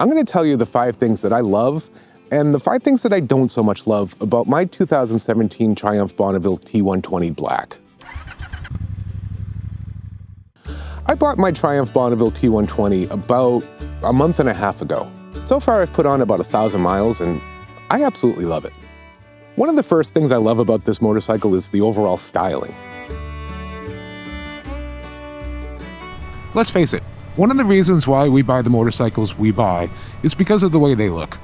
I'm going to tell you the 5 things that I love and the 5 things that I don't so much love about my 2017 Triumph Bonneville T120 Black. I bought my Triumph Bonneville T120 about a month and a half ago. So far I've put on about 1,000 miles and I absolutely love it. One of the first things I love about this motorcycle is the overall styling. Let's face it, one of the reasons why we buy the motorcycles we buy is because of the way they look.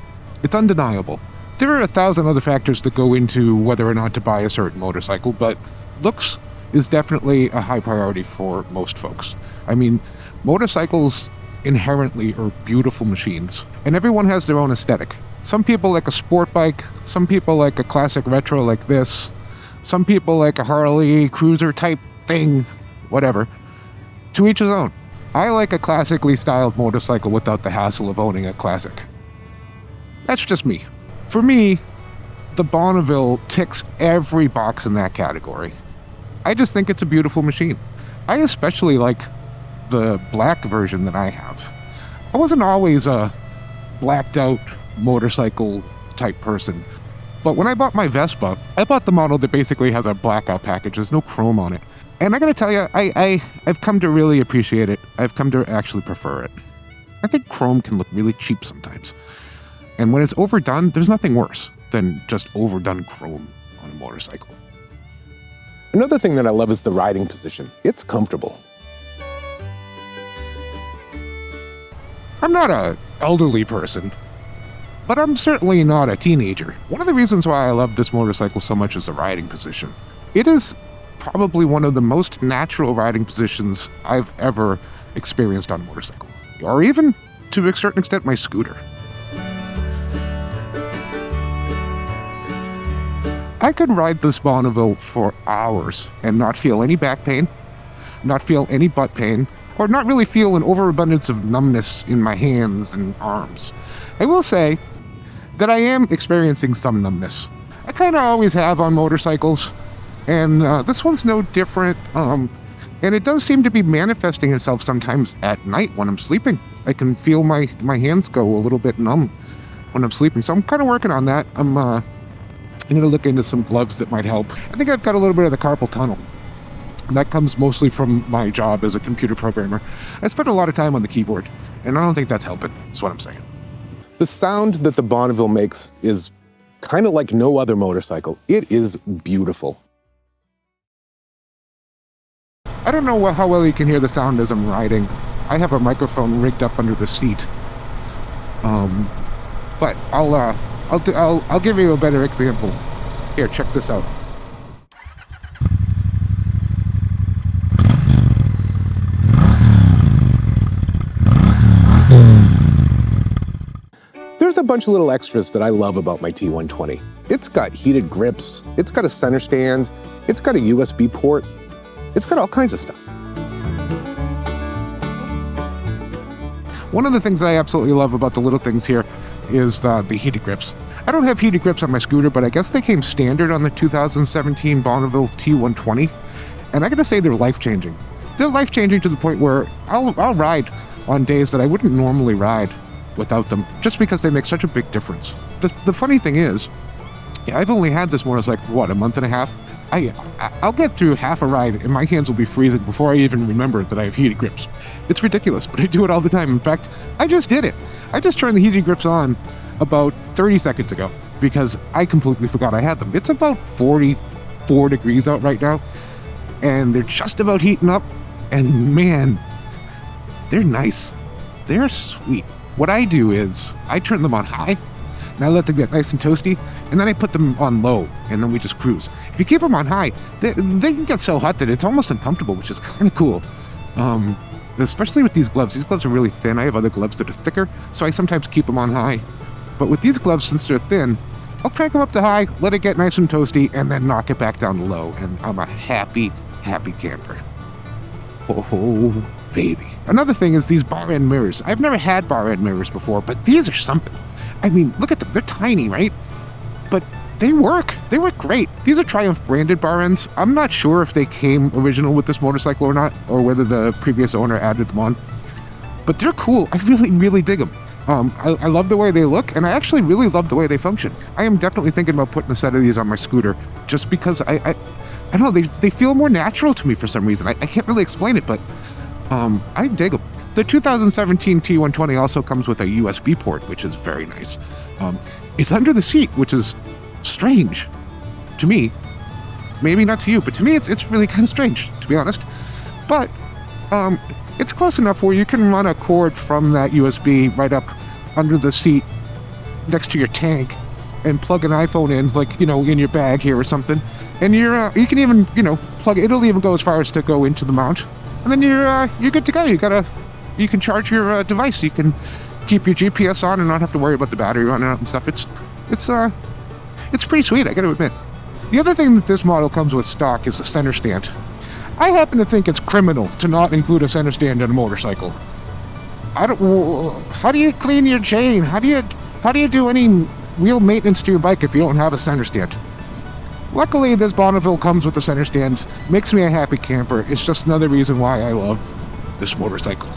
It's undeniable. There are 1,000 other factors that go into whether or not to buy a certain motorcycle, but looks is definitely a high priority for most folks. I mean, motorcycles inherently are beautiful machines, and everyone has their own aesthetic. Some people like a sport bike, some people like a classic retro like this, some people like a Harley cruiser type thing, whatever. To each his own. I like a classically styled motorcycle without the hassle of owning a classic. That's just me. For me, the Bonneville ticks every box in that category. I just think it's a beautiful machine. I especially like the black version that I have. I wasn't always a blacked out motorcycle type person, but when I bought my Vespa, I bought the model that basically has a blackout package. There's no chrome on it. And I gotta tell you, I've come to really appreciate it. I've come to actually prefer it. I think chrome can look really cheap sometimes. And when it's overdone, there's nothing worse than just overdone chrome on a motorcycle. Another thing that I love is the riding position. It's comfortable. I'm not an elderly person, but I'm certainly not a teenager. One of the reasons why I love this motorcycle so much is the riding position. It is probably one of the most natural riding positions I've ever experienced on a motorcycle, or even to a certain extent my scooter. I could ride this Bonneville for hours and not feel any back pain, not feel any butt pain, or not really feel an overabundance of numbness in my hands and arms. I will say that I am experiencing some numbness. I kind of always have on motorcycles, and this one's no different, and it does seem to be manifesting itself sometimes at night when I'm sleeping. I can feel my hands go a little bit numb when I'm sleeping, so I'm kind of working on that. I'm going to look into some gloves that might help. I think I've got a little bit of the carpal tunnel. And that comes mostly from my job as a computer programmer. I spend a lot of time on the keyboard, and I don't think that's helping, is what I'm saying. The sound that the Bonneville makes is kind of like no other motorcycle. It is beautiful. I don't know how well you can hear the sound as I'm riding. I have a microphone rigged up under the seat. But I'll give you a better example. Here, check this out. There's a bunch of little extras that I love about my T120. It's got heated grips, it's got a center stand, it's got a USB port, it's got all kinds of stuff. One of the things I absolutely love about the little things here is the heated grips. I don't have heated grips on my scooter, but I guess they came standard on the 2017 Bonneville T120, and I gotta say they're life-changing. They're life-changing to the point where I'll ride on days that I wouldn't normally ride without them, just because they make such a big difference. The funny thing is, I've only had this motorcycle, what, a month and a half? I'll get through half a ride and my hands will be freezing before I even remember that I have heated grips. It's ridiculous, but I do it all the time. In fact, I just did it. I just turned the heated grips on about 30 seconds ago because I completely forgot I had them. It's about 44 degrees out right now, and they're just about heating up, and man, they're nice. They're sweet. What I do is I turn them on high, and I let them get nice and toasty, and then I put them on low, and then we just cruise. If you keep them on high, they can get so hot that it's almost uncomfortable, which is kind of cool. Especially with these gloves. These gloves are really thin. I have other gloves that are thicker, so I sometimes keep them on high. But with these gloves, since they're thin, I'll crank them up to high, let it get nice and toasty, and then knock it back down to low, and I'm a happy, happy camper. Oh, baby. Another thing is these bar end mirrors. I've never had bar end mirrors before, but these are something. I mean, look at them. They're tiny, right? But they work. They work great. These are Triumph branded bar ends. I'm not sure if they came original with this motorcycle or not, or whether the previous owner added them on. But they're cool. I really, really dig them. I love the way they look, and I actually really love the way they function. I am definitely thinking about putting a set of these on my scooter, just because I don't know, they feel more natural to me for some reason. I can't really explain it, but I dig them. The 2017 T120 also comes with a USB port, which is very nice. It's under the seat, which is strange to me. Maybe not to you, but to me it's really kind of strange, to be honest. But it's close enough where you can run a cord from that USB right up under the seat next to your tank and plug an iPhone in, like, you know, in your bag here or something. And you can even, you know, plug it. It'll even go as far as to go into the mount. And then you're good to go. You can charge your device. You can keep your GPS on and not have to worry about the battery running out and stuff. It's pretty sweet, I gotta admit. The other thing that this model comes with stock is the center stand. I happen to think it's criminal to not include a center stand on a motorcycle. How do you clean your chain? How do you do any real maintenance to your bike if you don't have a center stand? Luckily, this Bonneville comes with a center stand. Makes me a happy camper. It's just another reason why I love this motorcycle.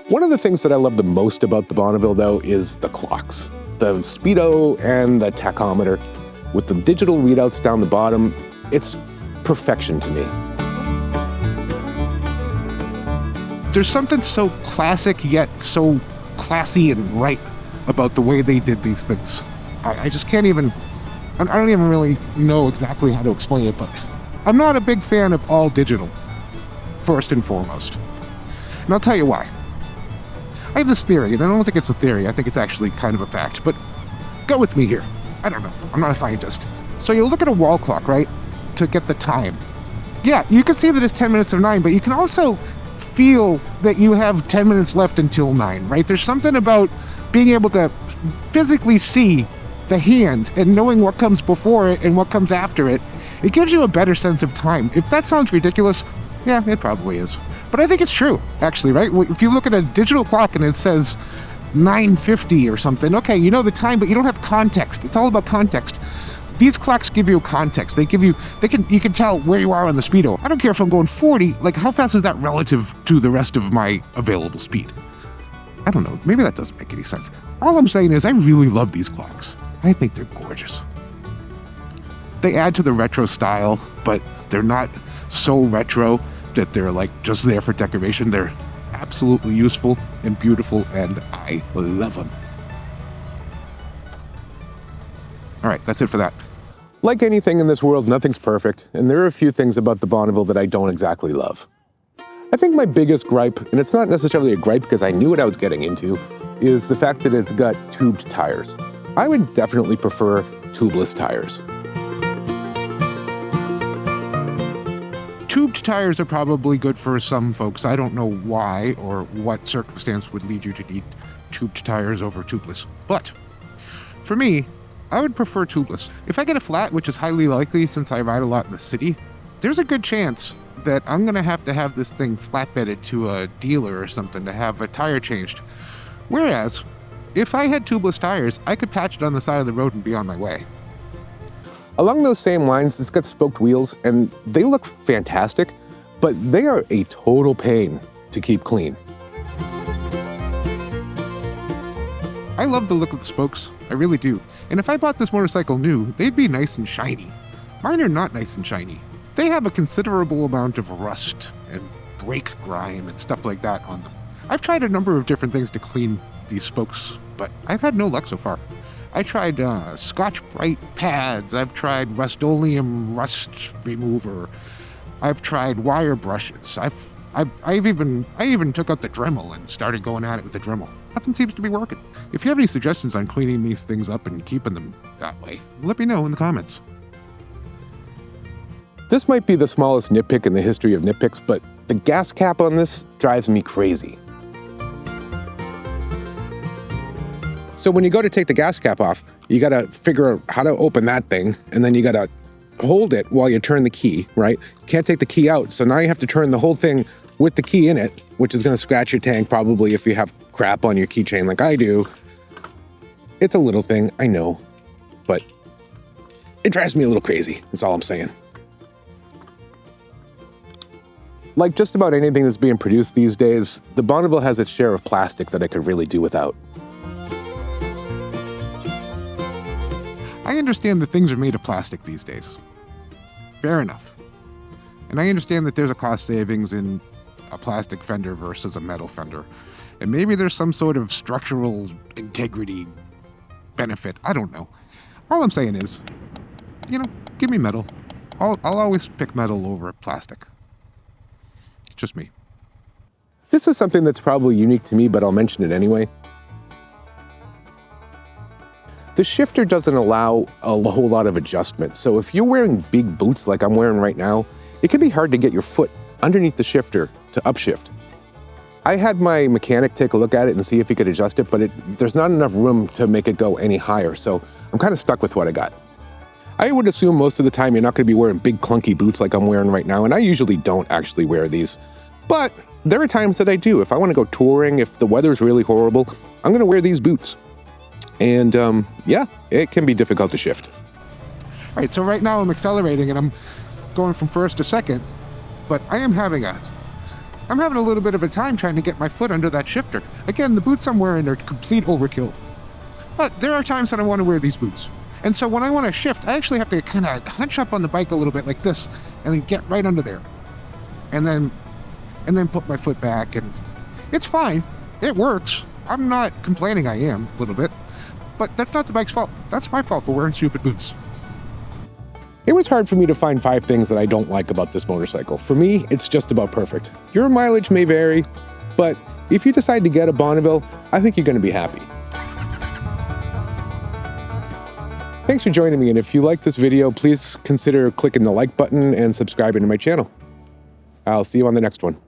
One of the things that I love the most about the Bonneville, though, is the clocks. The speedo and the tachometer. With the digital readouts down the bottom, it's perfection to me. There's something so classic yet so classy and right about the way they did these things. I just can't even, I don't even really know exactly how to explain it, but I'm not a big fan of all digital, first and foremost. And I'll tell you why. I have this theory, and I don't think it's a theory, I think it's actually kind of a fact, but go with me here. I don't know, I'm not a scientist. So you look at a wall clock, right, to get the time. Yeah, you can see that it's 10 minutes of 9, but you can also feel that you have 10 minutes left until 9, right? There's something about being able to physically see the hand and knowing what comes before it and what comes after it. It gives you a better sense of time. If that sounds ridiculous, yeah, it probably is. But I think it's true, actually, right? If you look at a digital clock and it says 9:50 or something, okay, you know the time, but you don't have context. It's all about context. These clocks give you context. You can tell where you are on the speedo. I don't care if I'm going 40, like how fast is that relative to the rest of my available speed? I don't know, maybe that doesn't make any sense. All I'm saying is I really love these clocks. I think they're gorgeous. They add to the retro style, but they're not so retro that they're like just there for decoration. They're absolutely useful and beautiful, and I love them. All right, that's it for that. Like anything in this world, nothing's perfect, and there are a few things about the Bonneville that I don't exactly love. I think my biggest gripe, and it's not necessarily a gripe because I knew what I was getting into, is the fact that it's got tubed tires. I would definitely prefer tubeless tires. Tubed tires are probably good for some folks. I don't know why or what circumstance would lead you to need tubed tires over tubeless. But for me, I would prefer tubeless. If I get a flat, which is highly likely since I ride a lot in the city, there's a good chance that I'm gonna have to have this thing flatbedded to a dealer or something to have a tire changed. Whereas, if I had tubeless tires, I could patch it on the side of the road and be on my way. Along those same lines, it's got spoked wheels, and they look fantastic, but they are a total pain to keep clean. I love the look of the spokes, I really do. And if I bought this motorcycle new, they'd be nice and shiny. Mine are not nice and shiny. They have a considerable amount of rust and brake grime and stuff like that on them. I've tried a number of different things to clean these spokes, but I've had no luck so far. I tried Scotch-Brite pads, I've tried Rust-Oleum rust remover, I've tried wire brushes, I even took out the Dremel and started going at it with the Dremel. Nothing seems to be working. If you have any suggestions on cleaning these things up and keeping them that way, let me know in the comments. This might be the smallest nitpick in the history of nitpicks, but the gas cap on this drives me crazy. So when you go to take the gas cap off, you gotta figure out how to open that thing, and then you gotta hold it while you turn the key, right? You can't take the key out, so now you have to turn the whole thing with the key in it, which is gonna scratch your tank probably if you have crap on your keychain like I do. It's a little thing, I know, but it drives me a little crazy, that's all I'm saying. Like just about anything that's being produced these days, the Bonneville has its share of plastic that I could really do without. I understand that things are made of plastic these days. Fair enough. And I understand that there's a cost savings in a plastic fender versus a metal fender. And maybe there's some sort of structural integrity benefit. I don't know. All I'm saying is, give me metal. I'll always pick metal over plastic. It's just me. This is something that's probably unique to me, but I'll mention it anyway. The shifter doesn't allow a whole lot of adjustment. So if you're wearing big boots like I'm wearing right now, it can be hard to get your foot underneath the shifter to upshift. I had my mechanic take a look at it and see if he could adjust it, but there's not enough room to make it go any higher. So I'm kind of stuck with what I got. I would assume most of the time you're not going to be wearing big clunky boots like I'm wearing right now, and I usually don't actually wear these. But there are times that I do. If I want to go touring, if the weather's really horrible, I'm going to wear these boots. And yeah, it can be difficult to shift. All right, so right now I'm accelerating and I'm going from first to second, but I'm having a little bit of a time trying to get my foot under that shifter. Again, the boots I'm wearing are complete overkill. But there are times that I want to wear these boots. And so when I want to shift, I actually have to kind of hunch up on the bike a little bit like this and then get right under there. And then put my foot back, and it's fine. It works. I'm not complaining. I am a little bit. But that's not the bike's fault. That's my fault for wearing stupid boots. It was hard for me to find 5 things that I don't like about this motorcycle. For me, it's just about perfect. Your mileage may vary, but if you decide to get a Bonneville, I think you're going to be happy. Thanks for joining me, and if you like this video, please consider clicking the like button and subscribing to my channel. I'll see you on the next one.